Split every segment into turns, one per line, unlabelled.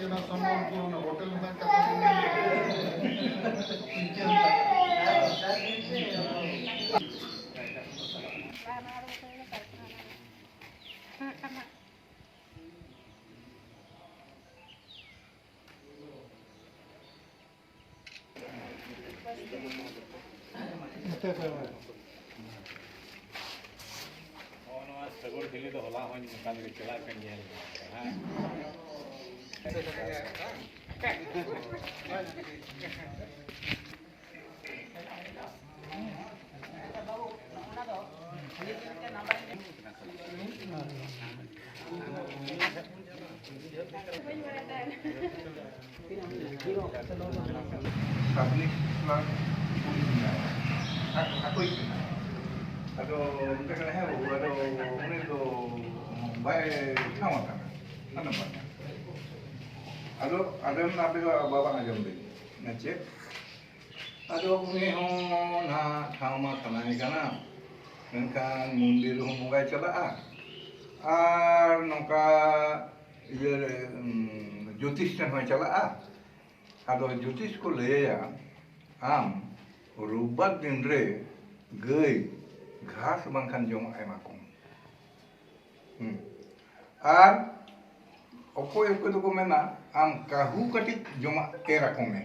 ना समोर पूर्ण हॉटेल में
सगोड़ खेली तो होला हो निकाल के चला कर दिया हां
public plan aku ikut atau kita kena heboh atau ini tu baik kawan kan mana banyak ada nabi bawa ngajam deh ngecek ada ini na thama tanai kana mengkan mundir mugai cala nongka ये ज्योतिष में चला आदो ज्योतिष को ले आम रुबा दिन रे गई घास बांखान जम आयमा कम आर अकोय अकोय तो को मेना आम काहू कटी जमा एरा कमे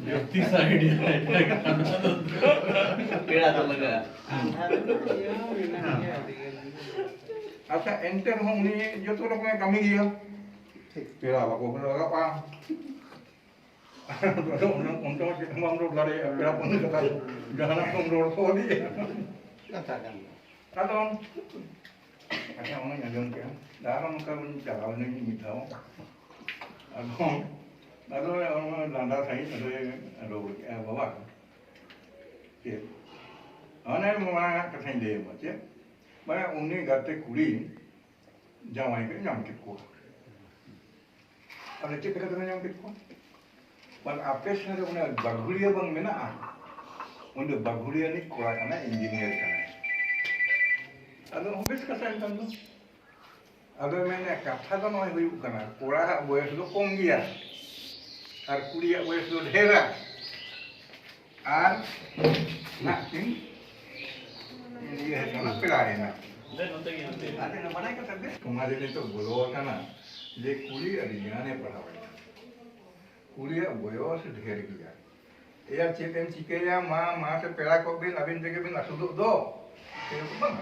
ज्योतिष आइडिया पेड़ा तो लगा
अच्छा एंटर हम उन्हें जो तो लोग में कमी गया पेड़ा बाको लगा पा untuk kita mampu lari perak pun kita jangan langsung roll di atau macam orang yang jom kan dalam kan jalan ni tahu atau orang landar saya ada bawa okay orang mana kesan dia macam mana unik gate kuri jangan itu nyam kitku ada cik kata nyam kitku Wan apes na rin na bagulia bang mina undo bagulia ni kura kana engineer kana ado hobes kasan tanto ado mene katha to noy huyu kana kura boyes do kom giya ar kuria boyes do dhera ar nakin ini hai kana pelare na ade na manai ka tabbe tumhare liye to bolo kana je kuri adina ne padhawa कुड़िया बयस ढेर गया या चेतन चिकेया माँ से पेड़ा को भी अबिन जगह भी नसुदो दो ते को बंग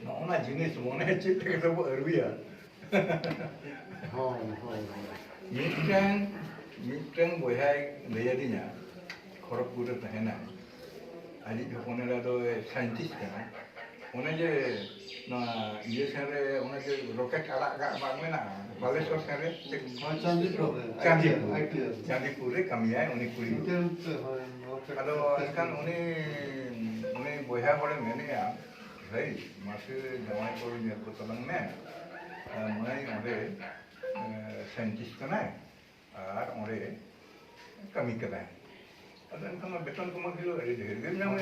नौना जिनिस मोने चिते के सब अरबिया मिटन बयहाय लेयादिना खरगपुर तहना आदि जखोनेरा दो साइंटिस्ट काना ओने जे ना ये सारे ओने जे रॉकेट आला गा बांगमेना बालेश्वर सारे चांदीपुर रे कमिया उनी कुरी आदो एखान उनी बयहा हरे मेनेया भाई मासे जमाई को ने को तलंग में मैं ओरे साइंटिस्ट कना और ओरे कमी कना आदो एखान बेतन को मगिलो रे ढेर ढेर नाम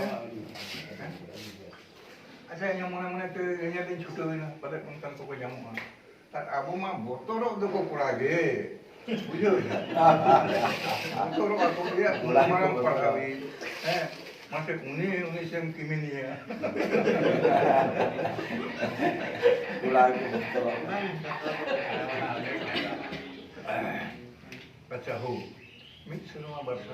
अच्छा ये मने तो ये दिन छुट्टी हुई ना पता कौन को जामो तार आबो मा बोतरो दको पड़ागे बुझो बोतरो को ये मारम पड़ावी हैं मासे उनी सेम किमिनी है पड़ागे बोतरो अच्छा हो मिक्स नो बरस